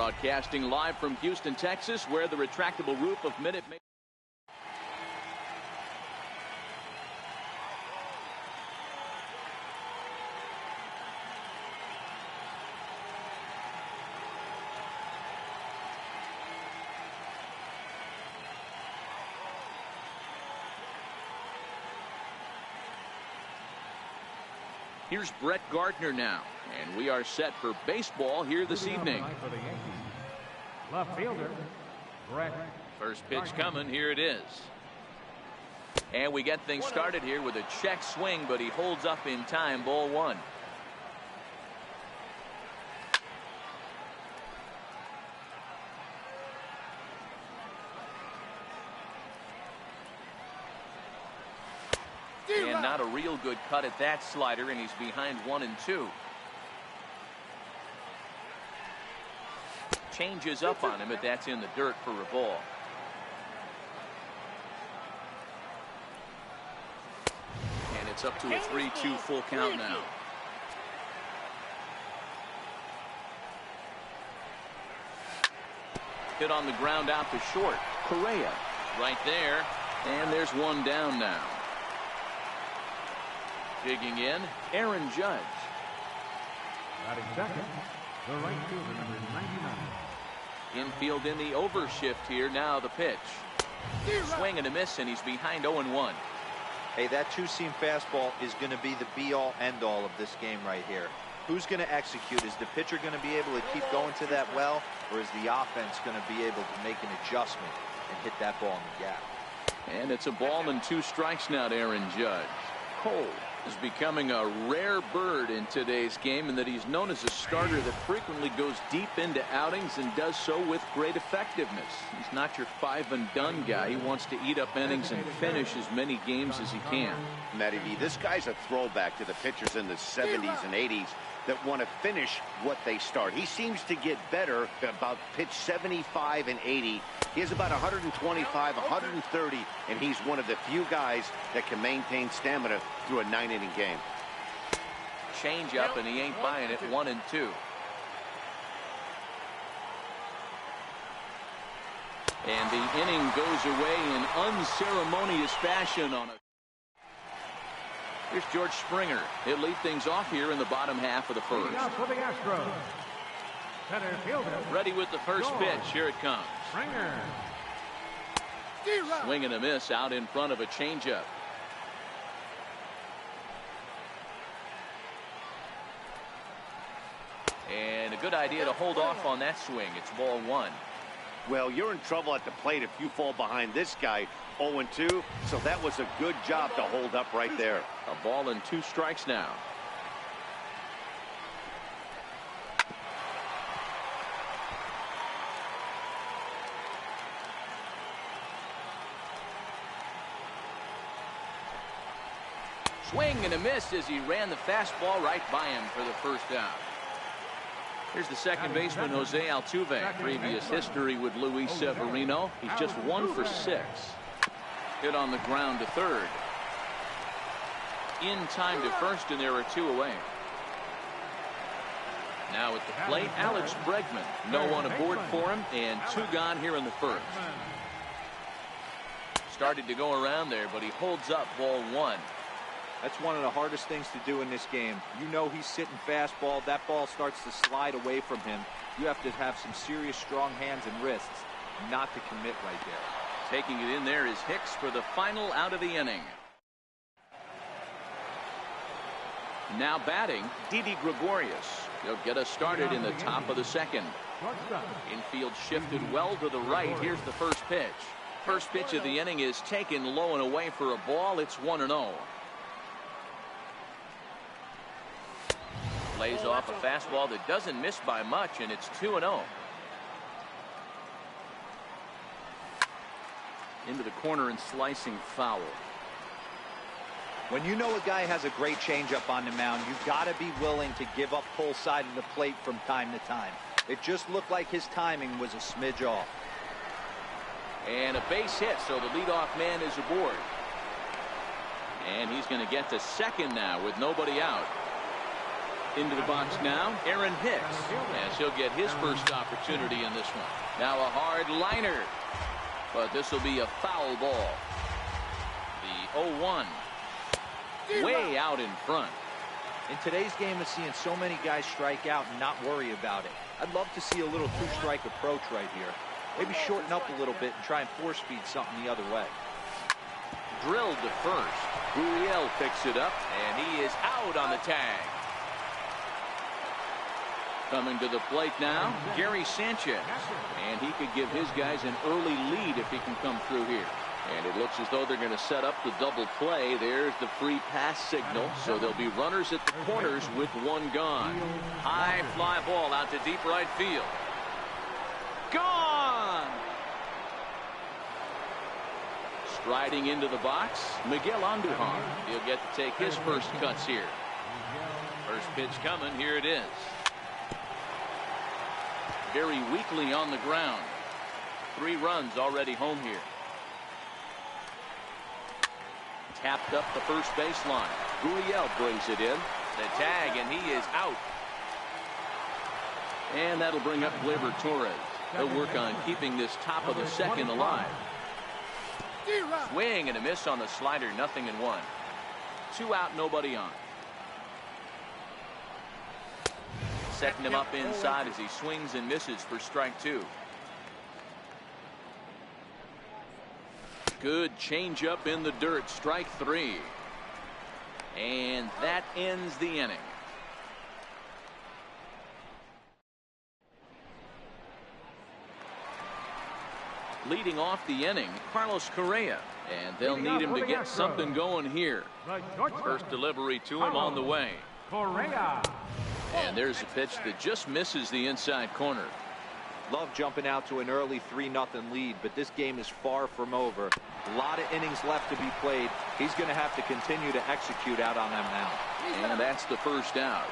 Broadcasting live from Houston, Texas, where the retractable roof of Minute Maid. Here's Brett Gardner now, and we are set for baseball here this evening. Left fielder, Brett. First pitch coming. Here it is. And we get things started here with a check swing, but he holds up in time. Ball one. And not a real good cut at that slider, and he's behind 1-2. Changes up on him, but that's in the dirt for a ball. And it's up to a 3-2 full count now. Hit on the ground out to short. Correa right there, and there's one down now. Digging in, Aaron Judge. Batting second, the right fielder, number 99. Infield in the overshift here. Now the pitch. Swing and a miss, and he's behind 0-1. Hey, that two-seam fastball is going to be the be-all, end-all of this game right here. Who's going to execute? Is the pitcher going to be able to keep going to that well, or is the offense going to be able to make an adjustment and hit that ball in the gap? And it's a ball and 2 strikes now to Aaron Judge. Cole is becoming a rare bird in today's game, in that he's known as a starter that frequently goes deep into outings and does so with great effectiveness. He's not your 5-and-done guy. He wants to eat up innings and finish as many games as he can. Matty V, this guy's a throwback to the pitchers in the 70s and 80s that want to finish what they start. He seems to get better about pitch 75 and 80. He has about 125, 130, and he's one of the few guys that can maintain stamina through a 9-inning game. Change up, and he ain't buying it. 1-2. And the inning goes away in unceremonious fashion on a. Here's George Springer. He'll lead things off here in the bottom half of the first. For the Astros, center fielder. Ready with the first pitch. Here it comes. Springer. Swing and a miss out in front of a changeup. And a good idea to hold off on that swing. It's ball one. Well, you're in trouble at the plate if you fall behind this guy. 0-2, so that was a good job to hold up right there. A ball and 2 strikes now. Swing and a miss as he ran the fastball right by him for the first out. Here's the second baseman, Jose Altuve. Previous history with Luis Severino. He's just 1 for 6. Hit on the ground to third. In time to first, and there are 2 away. Now at the plate, Alex Bregman. No one aboard for him, and 2 gone here in the first. Started to go around there, but he holds up ball 1. That's one of the hardest things to do in this game. You know he's sitting fastball. That ball starts to slide away from him. You have to have some serious strong hands and wrists not to commit right there. Taking it in there is Hicks for the final out of the inning. Now batting, Didi Gregorius. He'll get us started in the top of the second. Infield shifted well to the right. Here's the first pitch. First pitch of the inning is taken low and away for a ball. It's 1-0. Lays off a fastball that doesn't miss by much, and it's 2-0. Into the corner and slicing foul. When you know a guy has a great changeup on the mound, you've got to be willing to give up pull side of the plate from time to time. It just looked like his timing was a smidge off. And a base hit, so the leadoff man is aboard. And he's going to get to second now with nobody out. Into the box now, Aaron Hicks, as he'll get his first opportunity in this one. Now a hard liner, but this will be a foul ball. The 0-1, way out in front. In today's game of seeing so many guys strike out and not worry about it, I'd love to see a little two-strike approach right here. Maybe shorten up a little bit and try and force-feed something the other way. Drilled to first. Gurriel picks it up, and he is out on the tag. Coming to the plate now, Gary Sanchez. And he could give his guys an early lead if he can come through here. And it looks as though they're going to set up the double play. There's the free pass signal. So there'll be runners at the corners with one gone. High fly ball out to deep right field. Gone! Striding into the box, Miguel Andujar. He'll get to take his first cuts here. First pitch coming. Here it is. Very weakly on the ground. 3 runs already home here. Tapped up the first baseline. Gurriel brings it in. The tag, and he is out. And that'll bring up Gleyber Torres. He'll work on keeping this top of the second alive. Swing and a miss on the slider. 0-1. 2 out, nobody on. Setting him up inside as he swings and misses for strike 2. Good changeup in the dirt. Strike 3. And that ends the inning. Leading off the inning, Carlos Correa. And they'll need him to get something going here. First delivery to him on the way. Correa. And there's a pitch that just misses the inside corner. Love jumping out to an early 3-0 lead, but this game is far from over. A lot of innings left to be played. He's going to have to continue to execute out on them now. And that's the first out.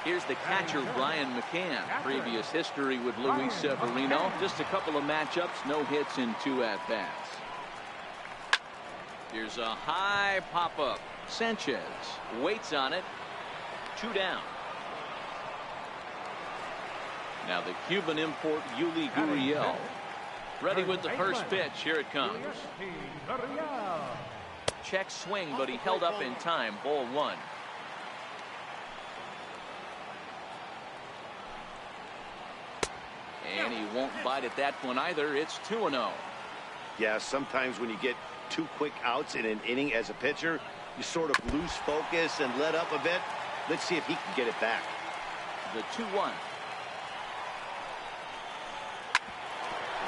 Here's the catcher, Brian McCann. Previous history with Luis Severino. Just a couple of matchups, no hits in 2 at-bats. Here's a high pop-up. Sanchez waits on it. 2 down. Now the Cuban import, Yuli Gurriel. Ready with the first pitch. Here it comes. Check swing, but he held up in time. Ball 1. And he won't bite at that one either. It's 2-0. Yeah, sometimes when you get 2 quick outs in an inning as a pitcher, you sort of lose focus and let up a bit. Let's see if he can get it back. The 2-1.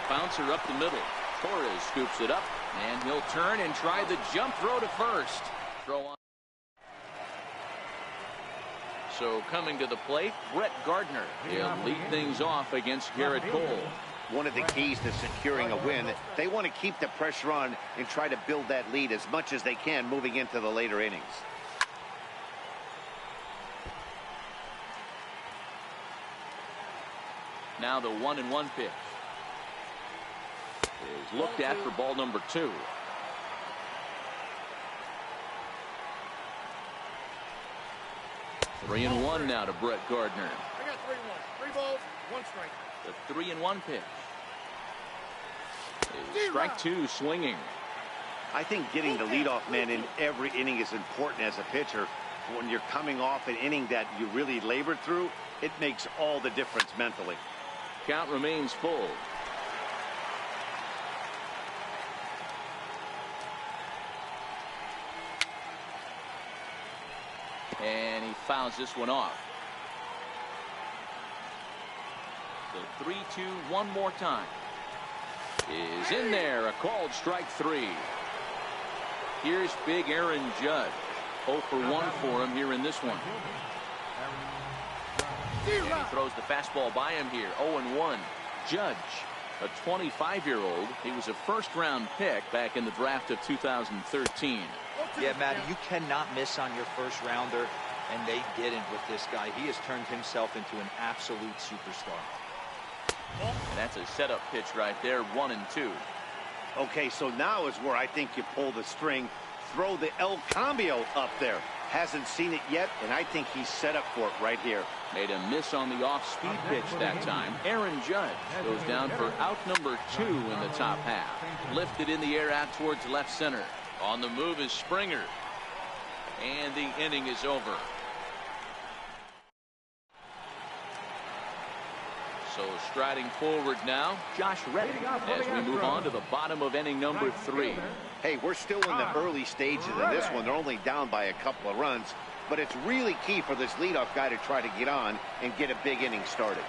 Bouncer up the middle. Torres scoops it up, and he'll turn and try the jump throw to first. Throw on. So coming to the plate, Brett Gardner. He'll lead things off against Garrett Cole. One of the keys to securing a win, they want to keep the pressure on and try to build that lead as much as they can moving into the later innings. Now the 1-1 pitch is looked at for ball number 2. Three and 1 now to Brett Gardner. I got 3-1. 3 balls, 1 strike. The 3-1 pitch is strike 2 swinging. I think getting the leadoff man in every inning is important as a pitcher. When you're coming off an inning that you really labored through, it makes all the difference mentally. Count remains full. And he fouls this one off. The 3-2 one more time is in there. A called strike 3. Here's big Aaron Judge. 0 for 1 for him here in this one. And he throws the fastball by him here. 0-1. Judge, a 25-year-old. He was a first-round pick back in the draft of 2013. Yeah, Matt, you cannot miss on your first rounder, and they didn't with this guy. He has turned himself into an absolute superstar. And that's a setup pitch right there. 1-2. Okay, so now is where I think you pull the string. Throw the El Cambio up there. Hasn't seen it yet, and I think he's set up for it right here. Made a miss on the off-speed pitch that time. Aaron Judge goes down for out number 2 in the top half. Lifted in the air out towards left center. On the move is Springer. And the inning is over. So striding forward now, Josh Reddick, as we move on to the bottom of inning number 3. Hey, we're still in the early stages of this one. They're only down by a couple of runs, but it's really key for this leadoff guy to try to get on and get a big inning started.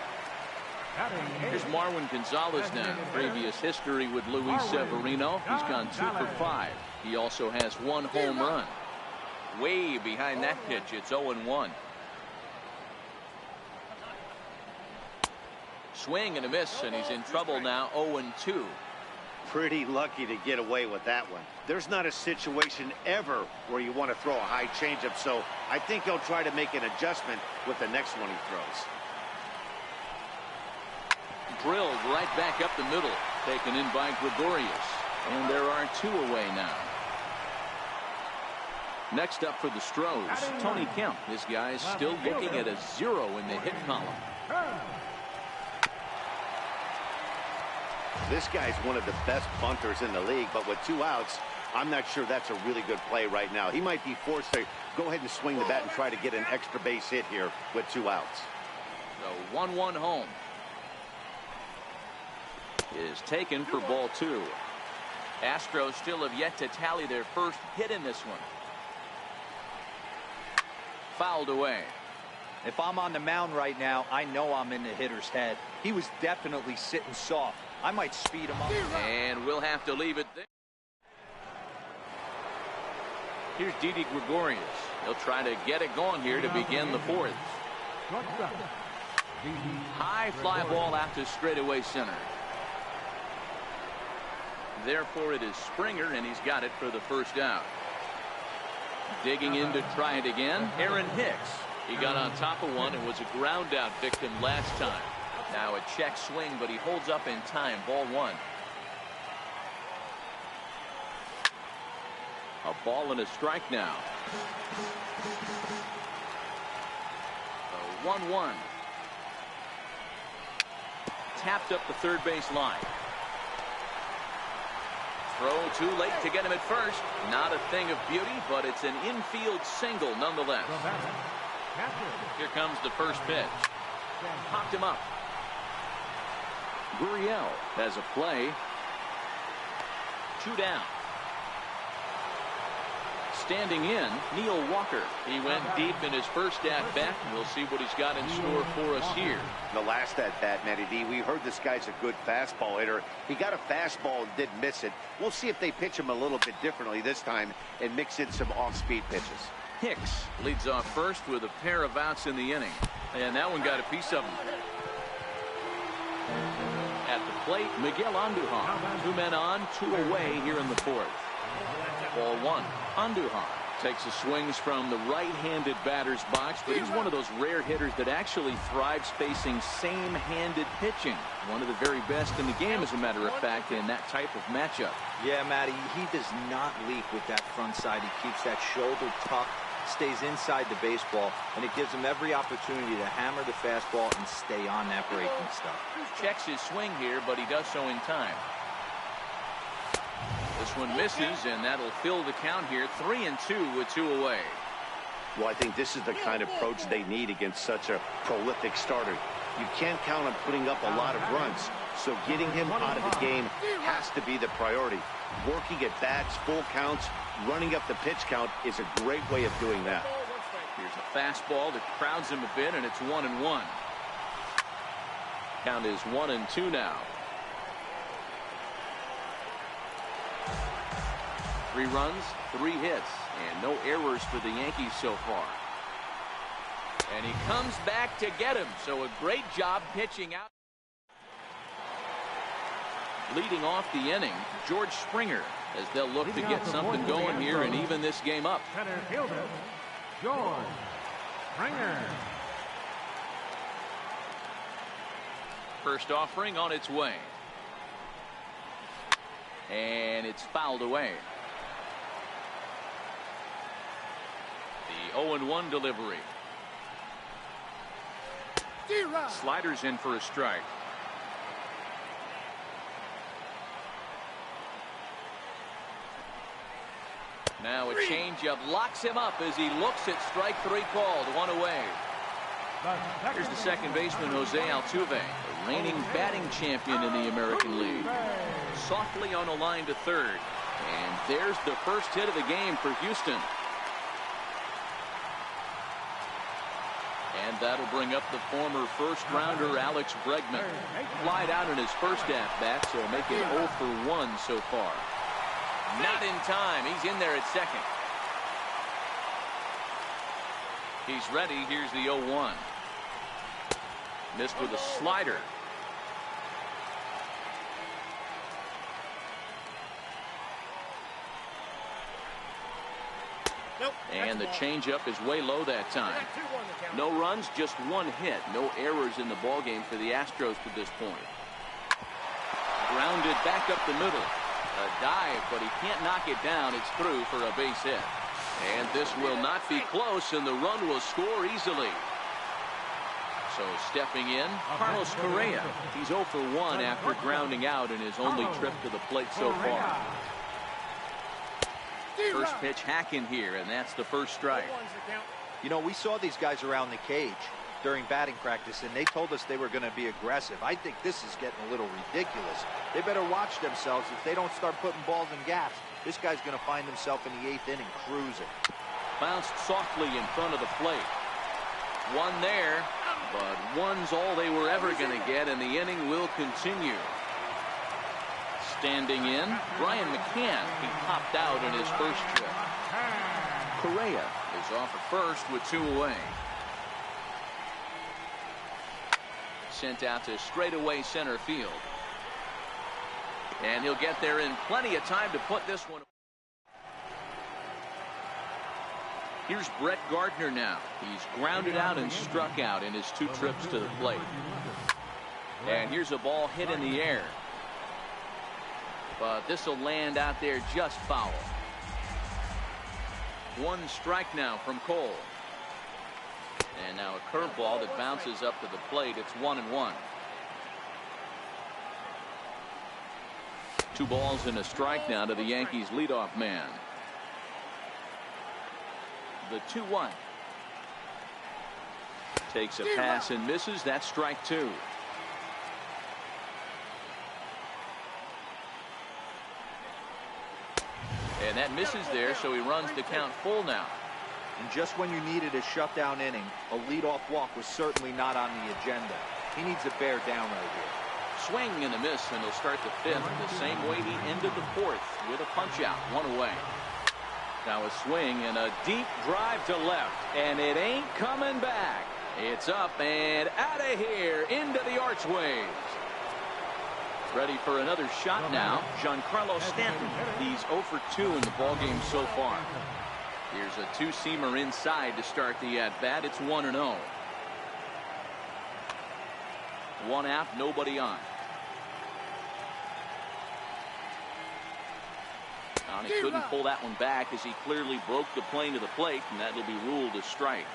Here's Marwin Gonzalez now. Previous history with Luis Severino. He's gone 2 for 5. He also has 1 home run. Way behind that pitch, it's 0-1. Swing and a miss, and he's in trouble now, 0-2. Pretty lucky to get away with that one. There's not a situation ever where you want to throw a high changeup, so I think he'll try to make an adjustment with the next one he throws. Drilled right back up the middle, taken in by Gregorius, and there are 2 away now. Next up for the Stros, Tony Kemp. This guy is still looking at a 0 in the hit column. This guy's one of the best bunters in the league, but with 2 outs, I'm not sure that's a really good play right now. He might be forced to go ahead and swing the bat and try to get an extra base hit here with 2 outs. The 1-1 home is taken for ball 2. Astros still have yet to tally their first hit in this one. Fouled away. If I'm on the mound right now, I know I'm in the hitter's head. He was definitely sitting soft. I might speed him up. And we'll have to leave it there. Here's Didi Gregorius. He'll try to get it going here to begin the 4th. High fly ball out to straightaway center. Therefore, it is Springer, and he's got it for the first out. Digging in to try it again, Aaron Hicks. He got on top of one and was a ground out victim last time. Now a check swing, but he holds up in time. Ball 1. A ball and a strike now. 1-1. Tapped up the third base line. Throw too late to get him at first. Not a thing of beauty, but it's an infield single nonetheless. Here comes the first pitch. Popped him up. Gurriel has a play. 2 down. Standing in, Neil Walker. He went deep in his first at-bat. We'll see what he's got in store for us here. The last at-bat, Matty D, we heard this guy's a good fastball hitter. He got a fastball and didn't miss it. We'll see if they pitch him a little bit differently this time and mix in some off-speed pitches. Hicks leads off first with a pair of outs in the inning. And that one got a piece of him. At the plate, Miguel Andujar. 2 men on, 2 away here in the 4th. Ball 1. Andujar takes the swings from the right-handed batter's box, but he's one of those rare hitters that actually thrives facing same-handed pitching. One of the very best in the game, as a matter of fact, in that type of matchup. Yeah, Matty, he does not leak with that front side. He keeps that shoulder tucked, stays inside the baseball, and it gives him every opportunity to hammer the fastball and stay on that breaking stuff. Checks his swing here, but he does so in time. This one misses, and that'll fill the count here. 3-2 with 2 away. Well, I think this is the kind of approach they need against such a prolific starter. You can't count on putting up a lot of runs, so getting him out of the game has to be the priority. Working at bats, full counts, running up the pitch count is a great way of doing that. Here's a fastball that crowds him a bit, and it's 1-1. Count is 1-2 now. 3 runs, 3 hits, and no errors for the Yankees so far. And he comes back to get him, so a great job pitching out. Leading off the inning, George Springer, as they'll look to get something going here and even this game up. Center fielder, George Springer. First offering on its way. And it's fouled away. The 0-1 delivery. Sliders in for a strike. Now a changeup locks him up as he looks at strike 3 called. 1 away. Here's the second baseman, Jose Altuve, the reigning batting champion in the American League. Softly on a line to third. And there's the first hit of the game for Houston. And that'll bring up the former first-rounder Alex Bregman. Flied out in his first at-bat, so make it 0 for 1 so far. Not in time. He's in there at second. He's ready. Here's the 0-1. Missed with a slider. And the changeup is way low that time. No runs, just 1 hit. No errors in the ballgame for the Astros to this point. Grounded back up the middle. A dive, but he can't knock it down. It's through for a base hit. And this will not be close, and the run will score easily. So stepping in, Carlos Correa. He's 0 for 1 after grounding out in his only trip to the plate so far. First pitch hacking here, and that's the first strike. You know, we saw these guys around the cage during batting practice, and they told us they were going to be aggressive. I think this is getting a little ridiculous. They better watch themselves. If they don't start putting balls in gaps, this guy's going to find himself in the 8th inning cruising. Bounced softly in front of the plate. One there, but one's all they were ever going to get, and the inning will continue. Standing in, Brian McCann. He popped out in his first trip. Correa is off at first with 2 away. Sent out to straightaway center field. And he'll get there in plenty of time to put this one. Here's Brett Gardner now. He's grounded out and struck out in his 2 trips to the plate. And here's a ball hit in the air. But this will land out there just foul. 1 strike now from Cole. And now a curveball that bounces up to the plate. It's 1-1. 2 balls and a strike now to the Yankees leadoff man. The 2-1. Takes a pass and misses. That's strike 2. And that misses there, so he runs the count full now. And just when you needed a shutdown inning, a leadoff walk was certainly not on the agenda. He needs to bear down right here. Swing and a miss, and he'll start the 5th the same way he ended the 4th with a punch out. 1 away. Now a swing and a deep drive to left, and it ain't coming back. It's up and out of here into the archways. Ready for another shot now, Giancarlo Stanton. He's 0 for 2 in the ballgame so far. Here's a 2-seamer inside to start the at-bat. It's 1-0. 1 out, nobody on. And he couldn't pull that one back as he clearly broke the plane to the plate, and that'll be ruled a strike.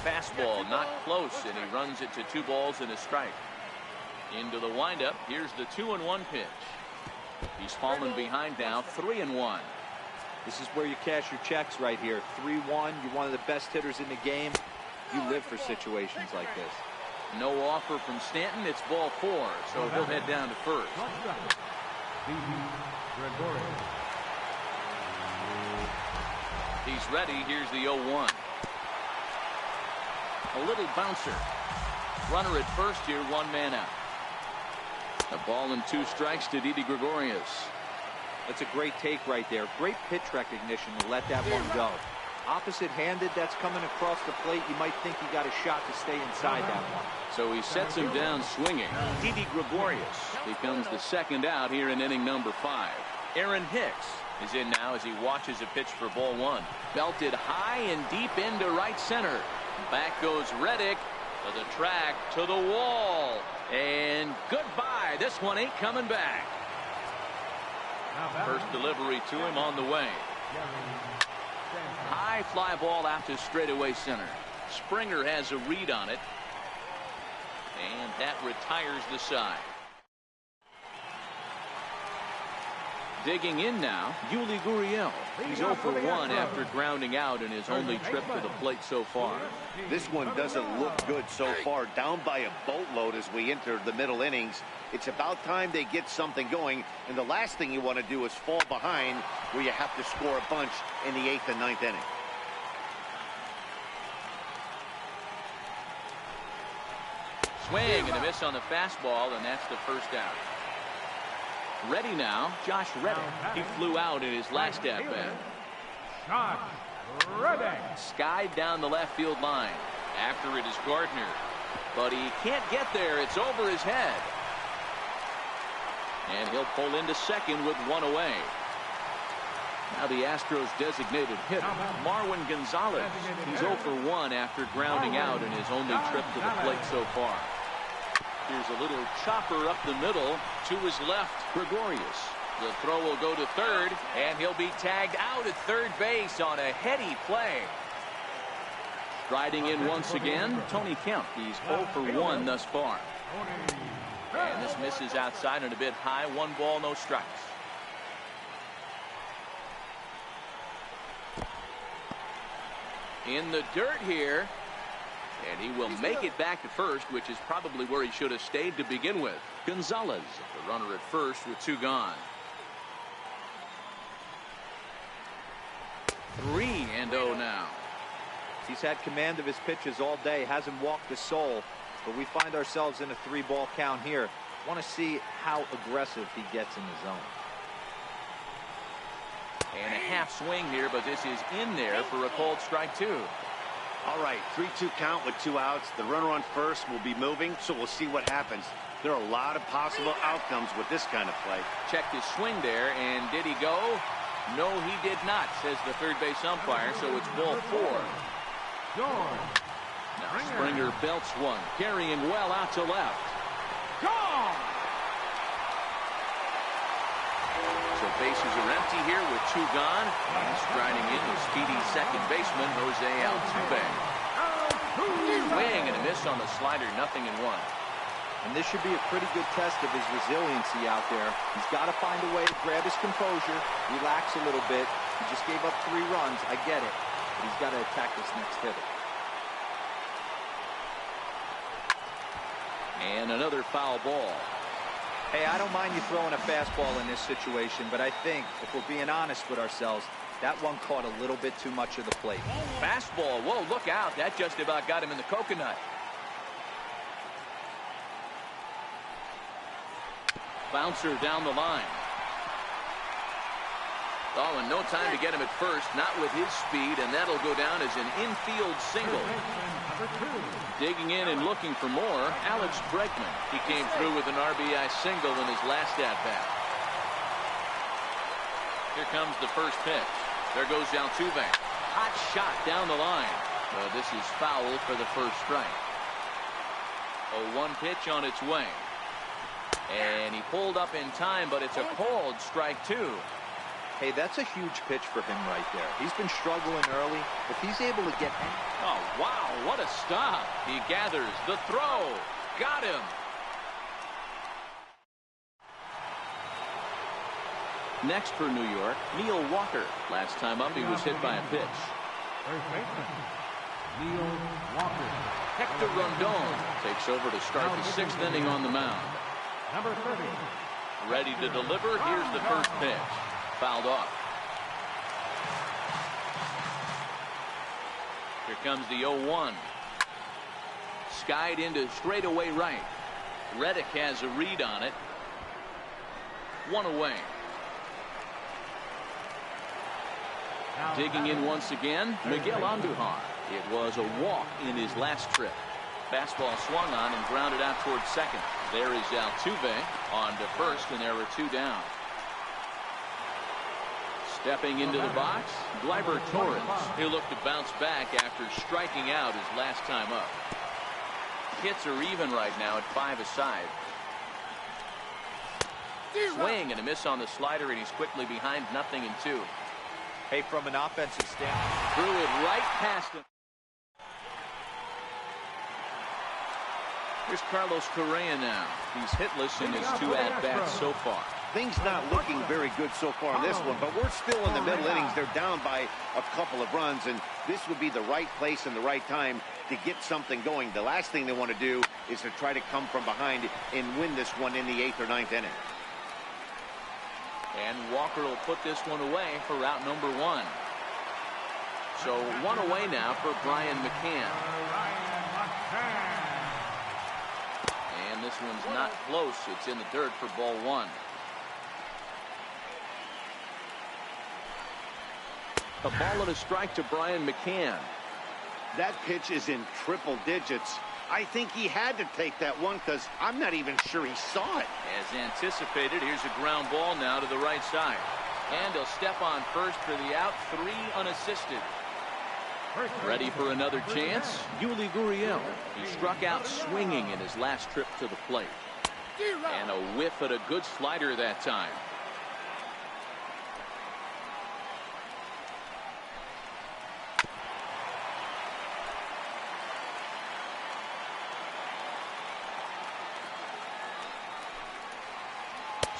Fastball not close, and he runs it to 2 balls and a strike. Into the windup. Here's the 2-1 pitch. He's fallen behind now. 3-1. This is where you cash your checks right here. 3-1. You're one of the best hitters in the game. You live for situations like this. No offer from Stanton. It's ball 4, so he'll head down to first. He's ready. Here's the 0-1. A little bouncer. Runner at first here, 1 man out. A ball and 2 strikes to Didi Gregorius. That's a great take right there. Great pitch recognition to let that one go. Opposite-handed, that's coming across the plate. You might think he got a shot to stay inside that one. So he sets him down swinging. Didi Gregorius becomes the 2nd out here in inning number 5. Aaron Hicks is in now as he watches a pitch for ball 1. Belted high and deep into right center. Back goes Reddick to the track, to the wall, and goodbye. This one ain't coming back. First delivery to him on the way. High fly ball out to straightaway center. Springer has a read on it. And that retires the side. Digging in now, Yuli Gurriel. He's 0 for 1 after grounding out in his only trip to the plate so far. This one doesn't look good so far. Down by a boatload as we enter the middle innings. It's about time they get something going. And the last thing you want to do is fall behind where you have to score a bunch in the 8th and 9th inning. Swing and a miss on the fastball, and that's the first out. Ready now, Josh Reddick. He flew out in his last at-bat. Josh Reddick. Skied down the left field line. After it is Gardner. But he can't get there. It's over his head. And he'll pull into second with one away. Now the Astros designated hitter, Marwin Gonzalez. He's 0 for 1 after grounding out in his only trip to the plate so far. Here's a little chopper up the middle to his left, Gregorius. The throw will go to third, and he'll be tagged out at third base on a heady play. Striding in once again, Tony Kemp. He's 0 for 1 thus far. And this misses outside and a bit high. 1 ball, no strikes. In the dirt here. And he will make it back to first, which is probably where he should have stayed to begin with. Gonzalez, the runner at first with 2 gone. 3-0 now. He's had command of his pitches all day, hasn't walked a soul, but we find ourselves in a 3-ball count here. Want to see how aggressive he gets in the zone. And a half swing here, but this is in there for a called strike 2. All right, 3-2 count with 2 outs. The runner on first will be moving, so we'll see what happens. There are a lot of possible outcomes with this kind of play. Checked his swing there, and did he go? No, he did not, says the third base umpire, so it's ball 4. Now Springer belts one, carrying well out to left. Gone! So bases are empty here with 2 gone. And striding in the speedy second baseman, Jose Altuve. Swing and a miss on the slider, 0-1. And this should be a pretty good test of his resiliency out there. He's got to find a way to grab his composure, relax a little bit. He just gave up 3 runs. I get it. But he's got to attack this next hitter. And another foul ball. Hey, I don't mind you throwing a fastball in this situation, but I think, if we're being honest with ourselves, that one caught a little bit too much of the plate. Fastball. Whoa, look out. That just about got him in the coconut. Bouncer down the line. Oh, and no time to get him at first, not with his speed, and that'll go down as an infield single. Digging in and looking for more, Alex Bregman. He came through with an RBI single in his last at-bat. Here comes the first pitch. There goes Altuve. Hot shot down the line. This is foul for the first strike. A 1 pitch on its way. And he pulled up in time, but it's a called strike 2. Hey, that's a huge pitch for him right there. He's been struggling early. If he's able to get... Oh, wow, what a stop. He gathers the throw. Got him. Next for New York, Neil Walker. Last time up, he was hit by a pitch. Neil Walker. Hector Rondon takes over to start the 6th inning on the mound. Number 30. Ready to deliver. Here's the first pitch. Fouled off. Here comes the 0-1. Skied into straightaway right. Reddick has a read on it. 1 away. Digging in once again, Miguel Andujar. It was a walk in his last trip. Fastball swung on and grounded out towards second. There is Altuve on to first, and there are 2 down. Stepping into the box, Gleyber Torres. He'll look to bounce back after striking out his last time up. Hits are even right now at 5 aside. Swing and a miss on the slider, and he's quickly behind 0-2. Hey, from an offensive standpoint. Threw it right past him. Here's Carlos Correa now. He's hitless in his 2 at-bats so far. Things not looking very good so far in this one, but we're still in the middle innings. They're down by a couple of runs, and this would be the right place and the right time to get something going. The last thing they want to do is to try to come from behind and win this one in the 8th or 9th inning. And Walker will put this one away for route number 1. So 1 away now for Brian McCann. And this one's not close. It's in the dirt for ball 1. A ball and a strike to Brian McCann. That pitch is in triple digits. I think he had to take that one because I'm not even sure he saw it. As anticipated, here's a ground ball now to the right side. And he'll step on first for the out, 3 unassisted. Ready for another chance? Yuli Gurriel. He struck out swinging in his last trip to the plate. And a whiff at a good slider that time.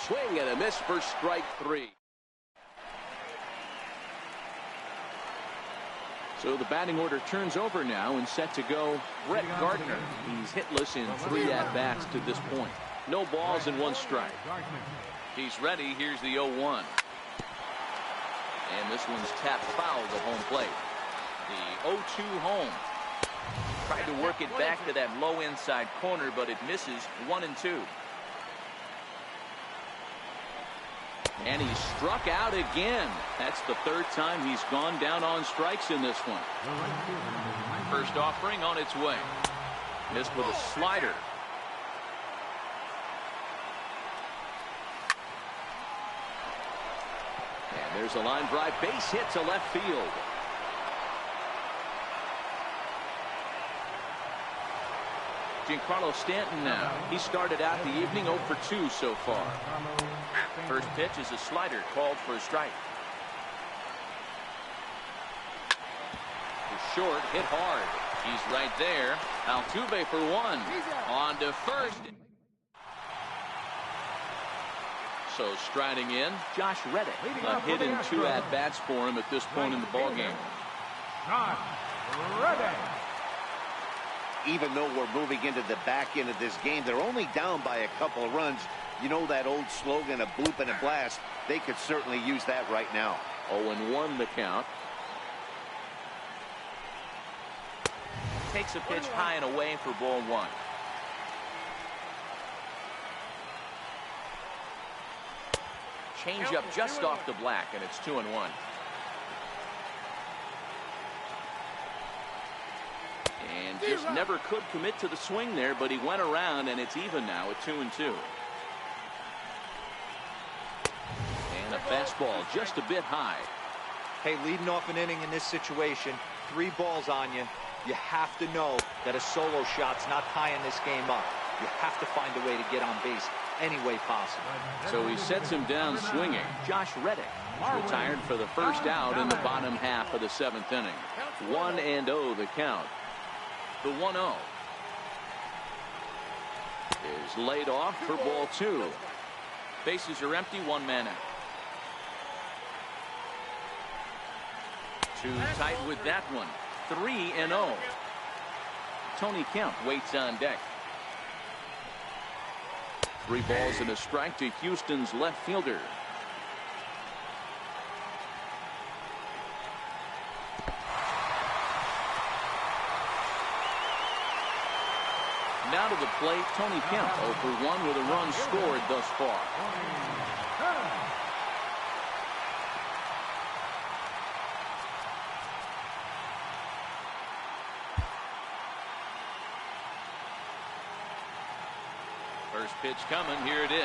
Swing and a miss for strike 3. So the batting order turns over now and set to go Brett Gardner. He's hitless in 3 at-bats to this point. No balls and 1 strike. He's ready. Here's the 0-1. And this one's tapped foul to home plate. The 0-2 home. Tried to work it back to that low inside corner, but it misses. 1-2. And he struck out again. That's the 3rd time he's gone down on strikes in this one. First offering on its way. Missed with a slider. And there's a line drive base hit to left field. Giancarlo Stanton now. He started out the evening 0 for 2 so far. First pitch is a slider called for a strike. Short, hit hard. He's right there. Altuve for 1. On to first. So striding in, Josh Reddick. A hit in 2 at-bats for him at this point in the ballgame. Josh Reddick. Even though we're moving into the back end of this game, they're only down by a couple of runs. You know that old slogan, a bloop and a blast? They could certainly use that right now. 0-1 the count. Takes a pitch high and away for ball 1. Change up just off the black, and it's 2-1. And just never could commit to the swing there, but he went around, and it's even now at 2-2. And a fastball just a bit high. Hey, leading off an inning in this situation, 3 balls on you. You have to know that a solo shot's not tying this game up. You have to find a way to get on base any way possible. So he sets him down swinging. Josh Reddick retired for the first out in the bottom half of the 7th inning. 1-0 the count. The 1-0 is laid off for ball 2. Bases are empty, 1 man out. Too tight with that one. 3-0. Tony Kemp waits on deck. 3 balls and a strike to Houston's left fielder. Now to the plate, Tony Kemp 0 for 1 with a run scored thus far. First pitch coming. Here it is.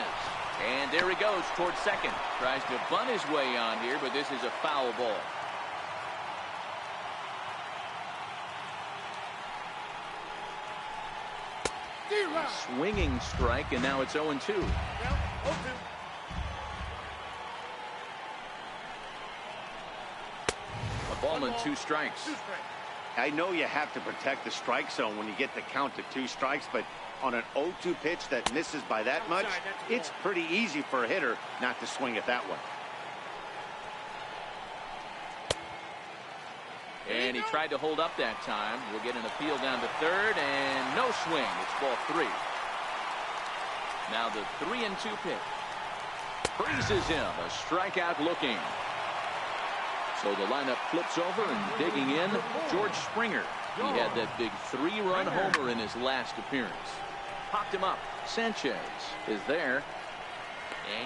And there he goes towards second. Tries to bunt his way on here, but this is a foul ball. Swinging strike, and now it's 0-2. Now, 0-2. Ball and 2 strikes. I know you have to protect the strike zone when you get the count to 2 strikes, but on an 0-2 pitch that misses by that much, it's pretty easy for a hitter not to swing at that one. And he tried to hold up that time. We'll get an appeal down to third, and no swing. It's ball 3. Now the 3-2 pitch. Freezes him. A strikeout looking. So the lineup flips over, and digging in, George Springer. He had that big 3-run homer in his last appearance. Popped him up. Sanchez is there.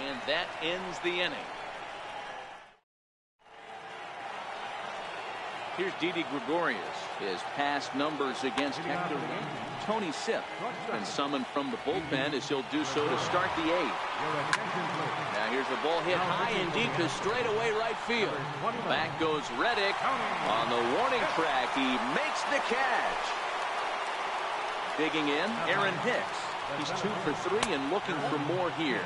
And that ends the inning. Here's Didi Gregorius. His past numbers against Hector Tony Sipp been summoned from the bullpen as he'll do so to start the 8th. Now here's the ball hit high and deep to straightaway right field. Back goes Reddick on the warning track. He makes the catch. Digging in, Aaron Hicks. He's 2 for 3 and looking for more here.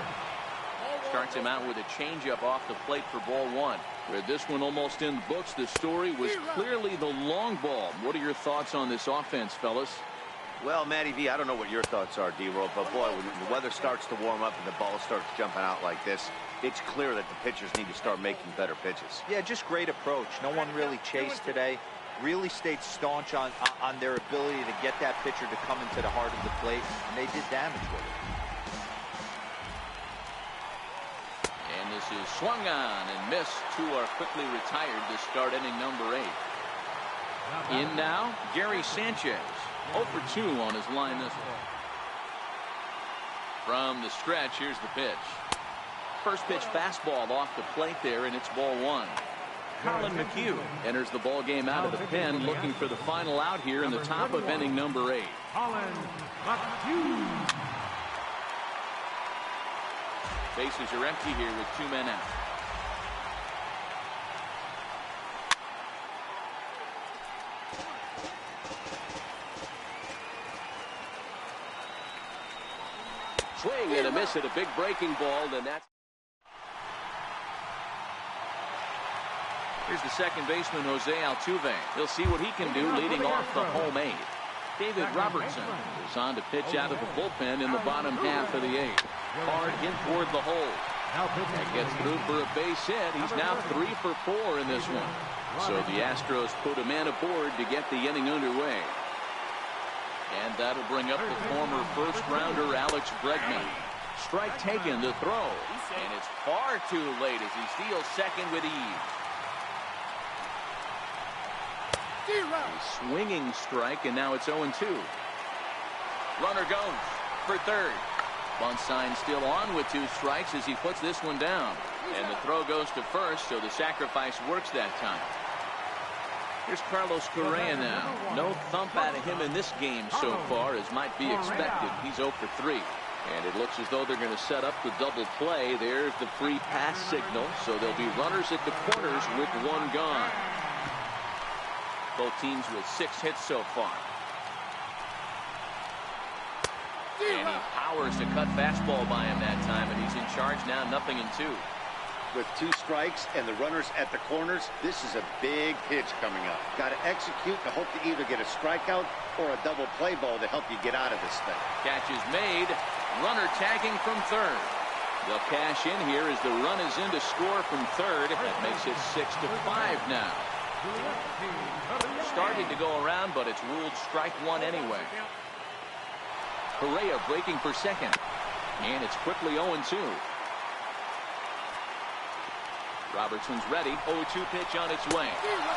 Starts him out with a changeup off the plate for ball 1. With this one almost in the books, the story was clearly the long ball. What are your thoughts on this offense, fellas? Well, Matty V, I don't know what your thoughts are, D-Roll, but boy, when the weather starts to warm up and the ball starts jumping out like this, it's clear that the pitchers need to start making better pitches. Yeah, just great approach. No one really chased today. Really stayed staunch on their ability to get that pitcher to come into the heart of the plate, and they did damage with it. And this is swung on and missed. 2 are quickly retired to start inning number 8. In now, Gary Sanchez. 0 for 2 on his line this one. From the stretch, here's the pitch. First pitch fastball off the plate there, and it's ball 1. Colin McHugh enters the ball game out of the pen, looking for the final out here in the top of inning number 8. Colin McHugh. Bases are empty here with 2 men out. Swing and a miss at a big breaking ball, and that's. Here's the second baseman, Jose Altuve. He'll see what he can do leading off the home 8. David Robertson is on to pitch out of the bullpen in the bottom half of the 8th. Hard hit toward the hole. That gets through for a base hit. He's now 3 for 4 in this one. So the Astros put a man aboard to get the inning underway. And that'll bring up the former first-rounder Alex Bregman. Strike taken to throw. And it's far too late as he steals second with ease. A swinging strike, and now it's 0-2. Runner goes for third. Bunt sign still on with 2 strikes as he puts this one down. And the throw goes to first, so the sacrifice works that time. Here's Carlos Correa now. No thump out of him in this game so far, as might be expected. He's 0 for 3. And it looks as though they're going to set up the double play. There's the free pass signal, so there'll be runners at the corners with 1 gone. Both teams with 6 hits so far. And he powers a cut fastball by him that time, and he's in charge now, 0-2. With 2 strikes and the runners at the corners, this is a big pitch coming up. Got to execute to hope to either get a strikeout or a double play ball to help you get out of this thing. Catch is made. Runner tagging from third. They'll cash in here as the run is in to score from third. That makes it 6-5 now. Starting to go around, but it's ruled strike 1 anyway. Correa breaking for second. And it's quickly 0-2. Robertson's ready. 0-2 pitch on its way.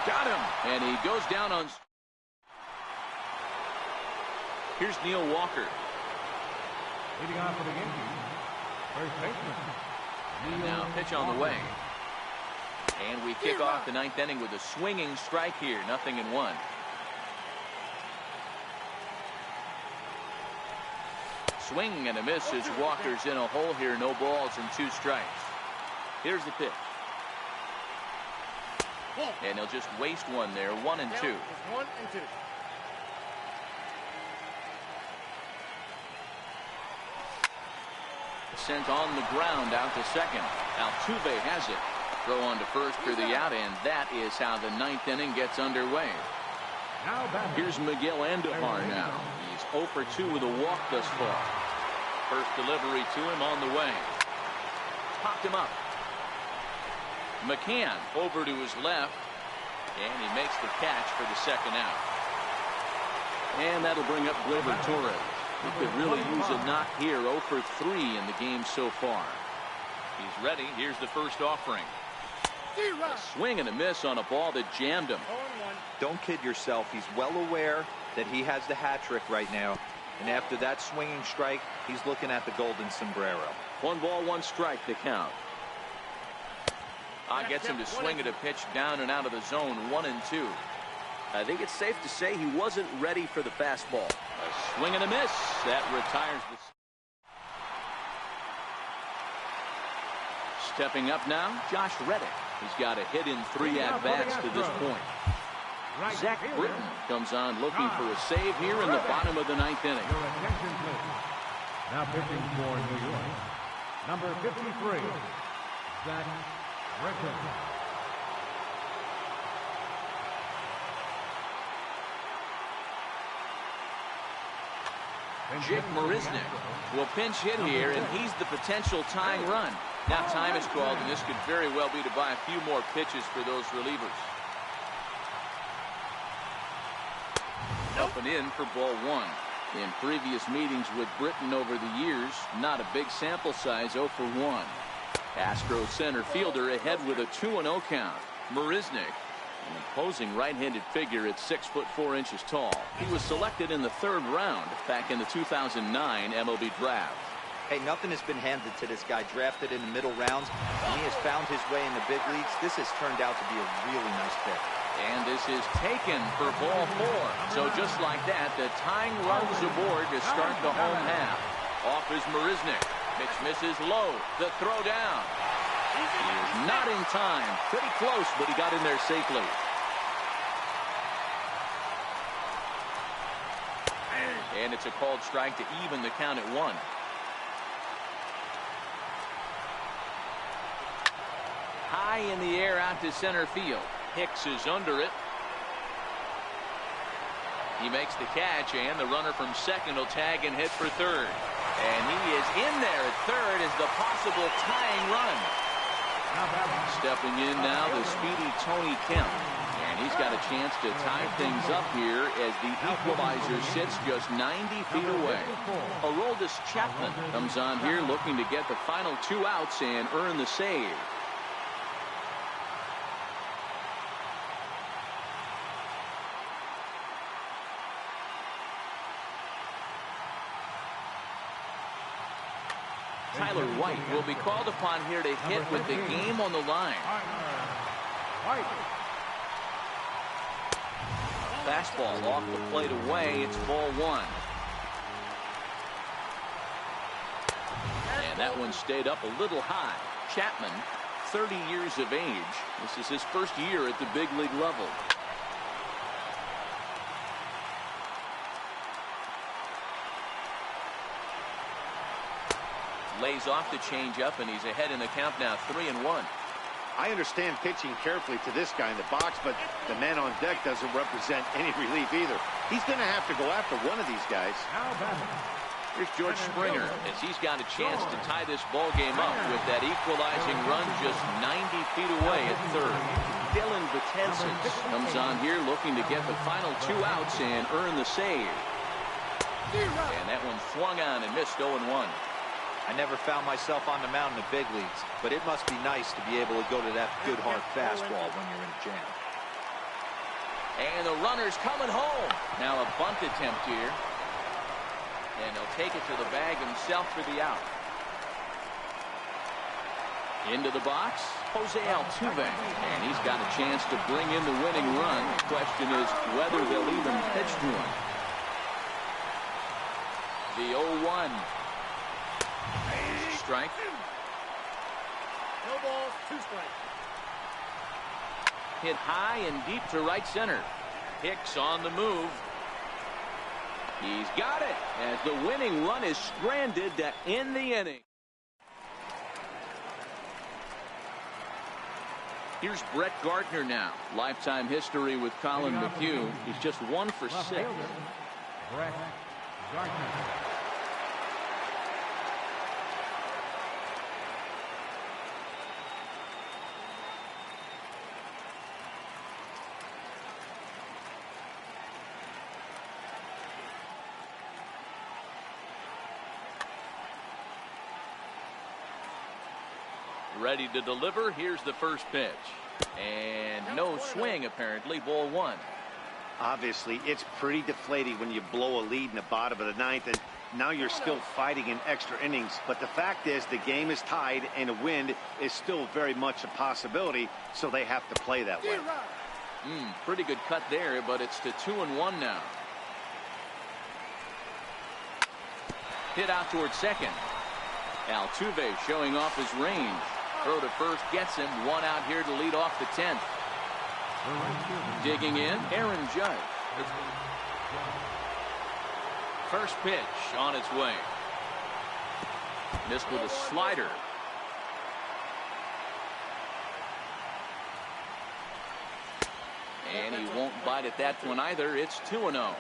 Got him. And he goes down on. Here's Neil Walker. Leading off for the game. First baseman. And now pitch on the way. And we kick off the 9th inning with a swinging strike here. 0-1. Swing and a miss as Walker's in a hole here. No balls and 2 strikes. Here's the pitch. And he'll just waste one there. 1-2. 1-2. Sent on the ground out to second. Altuve has it. Throw on to first for the out, and that is how the 9th inning gets underway. Here's Miguel Andujar now. He's 0 for 2 with a walk thus far. First delivery to him on the way. Popped him up. McCann over to his left, and he makes the catch for the second out. And that'll bring up Gleyber Torres. He could really use a knock here. 0 for 3 in the game so far. He's ready. Here's the first offering. A swing and a miss on a ball that jammed him. Don't kid yourself. He's well aware that he has the hat trick right now. And after that swinging strike, he's looking at the golden sombrero. 1 ball, 1 strike to count. Gets him to swing at a pitch down and out of the zone. 1-2. I think it's safe to say he wasn't ready for the fastball. A swing and a miss. That retires the... Stepping up now, Josh Reddick. He's got a hit in 3 at-bats to this point. Zach Britton comes on looking for a save here in the bottom of the 9th inning. Now pitching for New York, number 53, Zach Britton. Jake Marisnick will pinch hit here, and he's the potential tying run. Now time is called, and this could very well be to buy a few more pitches for those relievers. Up and in for ball 1. In previous meetings with Britton over the years, not a big sample size, 0 for 1. Astros center fielder ahead with a 2-0 count. Marisnick, an imposing right-handed figure at 6'4" tall. He was selected in the 3rd round back in the 2009 MLB draft. Hey, nothing has been handed to this guy. Drafted in the middle rounds, and he has found his way in the big leagues. This has turned out to be a really nice pick. And this is taken for ball 4. So just like that, the tying runs aboard to start the home half. Off is Marisnick. Pitch misses low. The throw down. He is not in time. Pretty close, but he got in there safely. And it's a called strike to even the count at 1. High in the air out to center field. Hicks is under it. He makes the catch, and the runner from second will tag and hit for third. And he is in there at third as the possible tying run. Stepping in now, the speedy Tony Kemp. And he's got a chance to tie things up here as the equalizer sits just 90 feet away. Aroldis Chapman comes on here looking to get the final 2 outs and earn the save. Tyler White will be called upon here to hit with the game on the line. Fastball off the plate away. It's ball 1. And that one stayed up a little high. Chapman, 30 years of age. This is his first year at the big league level. Lays off the changeup, and he's ahead in the count now, 3-1. I understand pitching carefully to this guy in the box, but the man on deck doesn't represent any relief either. He's going to have to go after one of these guys. Here's George Springer as he's got a chance to tie this ball game up with that equalizing run just 90 feet away at third. Dylan Betances comes on here looking to get the final 2 outs and earn the save. And that one swung on and missed 0-1. I never found myself on the mound in the big leagues, but it must be nice to be able to go to that good hard fastball when you're in a jam. And the runner's coming home. Now a bunt attempt here. And he'll take it to the bag himself for the out. Into the box, Jose Altuve. And he's got a chance to bring in the winning run. The question is whether they'll even pitch to him. The 0-1. Strike. No balls, 2 strikes. Hit high and deep to right center. Hicks on the move. He's got it as the winning run is stranded to end the inning. Here's Brett Gardner now. Lifetime history with Colin McHugh. He's just 1 for 6. Brett Gardner. Ready to deliver. Here's the first pitch. And no swing, apparently. Ball 1. Obviously, it's pretty deflating when you blow a lead in the bottom of the 9th, and now you're still fighting in extra innings. But the fact is, the game is tied, and a win is still very much a possibility, so they have to play that way. Pretty good cut there, but it's to 2-1 now. Hit out towards second. Altuve showing off his range. Throw to first gets him. 1 out here to lead off the 10th. Digging in, Aaron Judge. First pitch on its way. Missed with a slider. And he won't bite at that one either. It's 2-0.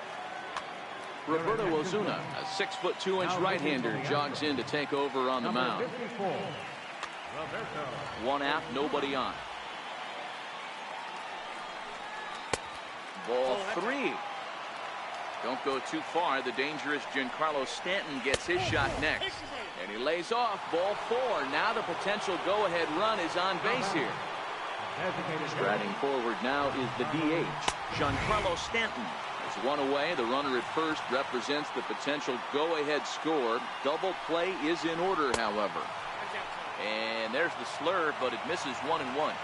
Roberto Ozuna, a 6' 2" right-hander, jogs in to take over on the mound. 1 out, nobody on. Ball 3. Don't go too far. The dangerous Giancarlo Stanton gets his shot next. And he lays off. Ball 4. Now the potential go-ahead run is on base here. Striding forward now is the DH, Giancarlo Stanton. Is 1 away. The runner at first represents the potential go-ahead score. Double play is in order, however. And there's the slurve, but it misses 1-1.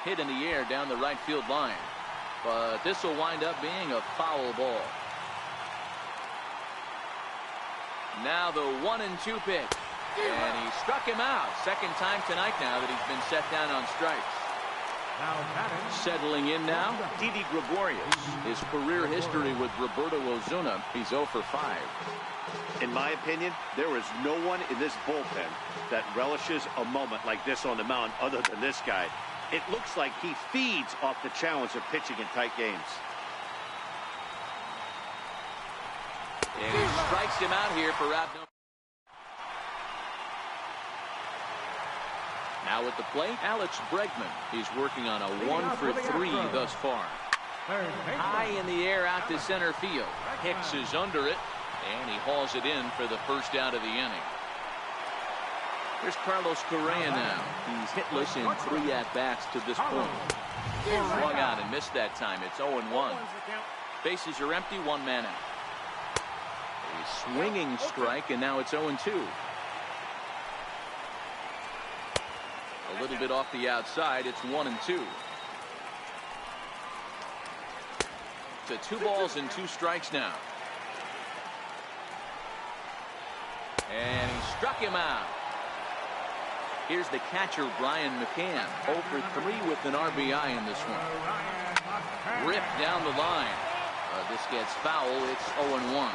Hit in the air down the right field line. But this will wind up being a foul ball. Now the 1-2 pitch. And he struck him out. Second time tonight now that he's been set down on strikes. Settling in now, Didi Gregorius. His career history with Roberto Ozuna, he's 0 for 5. In my opinion, there is no one in this bullpen that relishes a moment like this on the mound other than this guy. It looks like he feeds off the challenge of pitching in tight games. And he strikes him out here for out number. Now at the plate, Alex Bregman. He's working on a 1 for 3 thus far. High in the air out to center field. Hicks is under it, and he hauls it in for the first out of the inning. Here's Carlos Correa now. He's hitless in 3 at-bats to this point. Swung out and missed that time. It's 0-1. Bases are empty, 1 man out. A swinging strike, and now it's 0-2. A little bit off the outside. It's 1-2. To 2 balls and 2 strikes now. And he struck him out. Here's the catcher, Brian McCann. 0 for 3 with an RBI in this one. Ripped down the line. This gets foul. It's 0-1.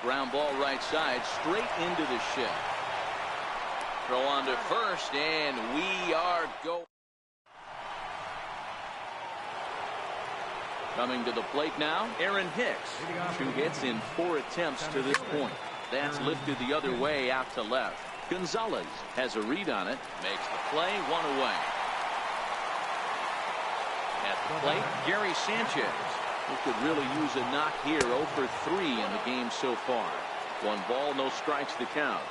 Ground ball right side, straight into the shed. Throw on to first, and we are going. Coming to the plate now, Aaron Hicks. 2 hits in 4 attempts to this point. That's lifted the other way out to left. Gonzalez has a read on it, makes the play, 1 away. At the plate, Gary Sanchez, who could really use a knock here. 0 for 3 in the game so far. 1 ball, no strikes to count.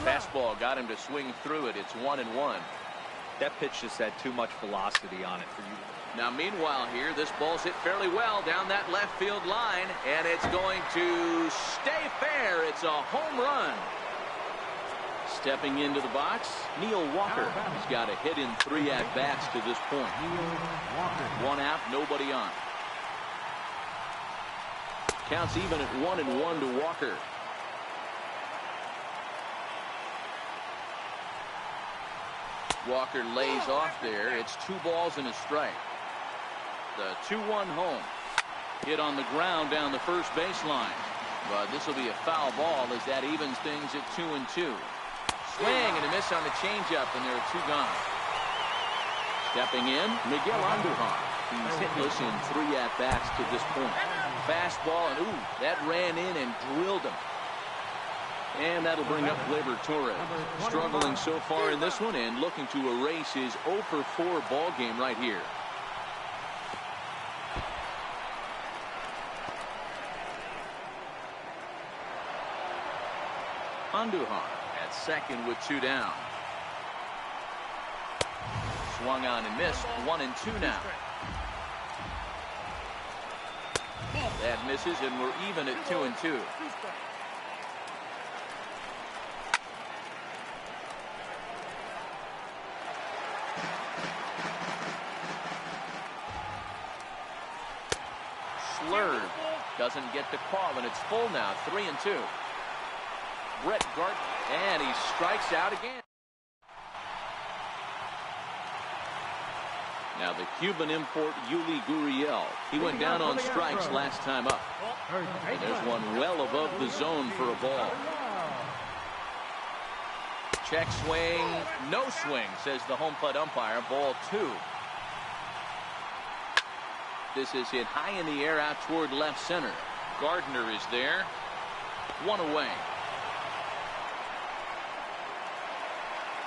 Fastball got him to swing through it. It's 1-1. That pitch just had too much velocity on it for you. Now, meanwhile here, this ball's hit fairly well down that left field line, and it's going to stay fair. It's a home run. Stepping into the box, Neil Walker. He's got a hit in 3 at-bats to this point. 1 out, nobody on. Counts even at 1-1 to Walker. Walker lays off there. It's 2 balls and a strike. The 2-1 home. Hit on the ground down the first baseline. But this will be a foul ball as that evens things at 2-2. Swing and a miss on the changeup, and there are two gone. Stepping in, Miguel Andujar. He's hitless in 3 at-bats to this point. Fastball, and ooh, that ran in and drilled him. And that'll bring up Gleyber Torres. Struggling so far in this one and looking to erase his 0 for 4 ball game right here. Andujar at second with 2 down. Swung on and missed. 1-2 now. That misses, and we're even at 2-2. Slurred. Doesn't get the call, and it's full now. 3-2. Brett Gardner, and he strikes out again. Now the Cuban import Yuli Gurriel. He went down on strikes last time up. And there's one well above the zone for a ball. Check swing, no swing, says the home plate umpire. Ball 2. This is hit high in the air out toward left center. Gardner is there. 1 away.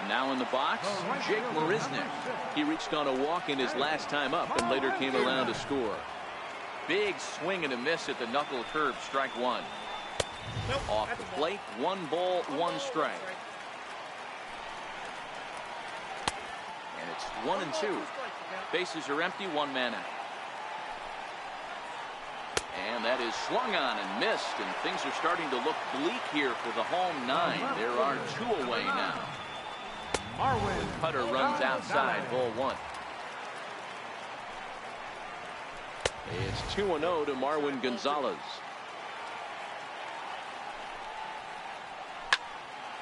Now in the box, Jake Marisnick. He reached on a walk in his last time up and later came around to score. Big swing and a miss at the knuckle curve, strike 1. Off the plate, 1 ball, 1 strike. And it's 1-2. Bases are empty, 1 man out. And that is swung on and missed, and things are starting to look bleak here for the home 9. There are 2 away now. Cutter runs outside, ball 1. It's 2-0 to Marwin Gonzalez.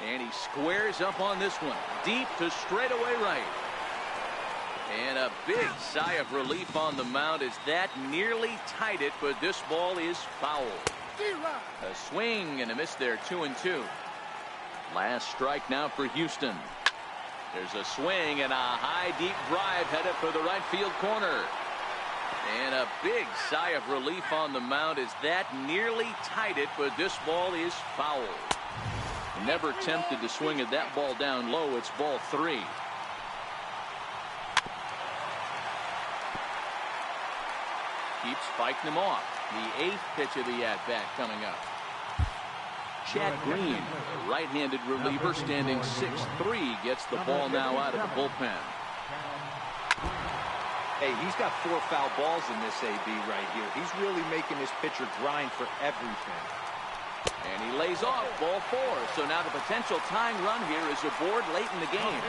And he squares up on this one. Deep to straightaway right. And a big sigh of relief on the mound as that nearly tied it, but this ball is foul. A swing and a miss there, 2-2. Last strike now for Houston. There's a swing and a high deep drive headed for the right field corner. And a big sigh of relief on the mound as that nearly tied it, but this ball is foul. Never tempted to swing at that ball down low. It's ball 3. Keeps fighting him off. The 8th pitch of the at-bat coming up. Chad Green, a right-handed reliever standing 6'3", gets the ball now out of the bullpen. Hey, he's got 4 foul balls in this AB right here. He's really making this pitcher grind for everything. And he lays off, ball 4. So now the potential tying run here is aboard late in the game.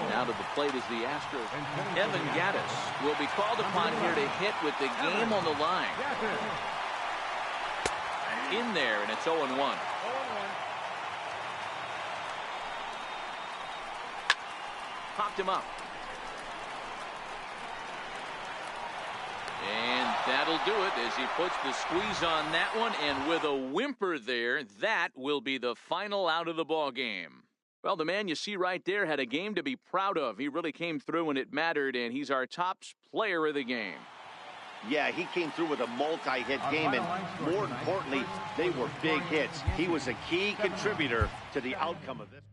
Now to the plate is the Astros. Evan Gattis will be called upon here to hit with the game on the line. In there, and it's 0-1. Popped him up. And that'll do it as he puts the squeeze on that one, and with a whimper there, that will be the final out of the ball game. Well, the man you see right there had a game to be proud of. He really came through when it mattered, and he's our top player of the game. Yeah, he came through with a multi-hit game, and more importantly, they were big hits. He was a key contributor to the outcome of this.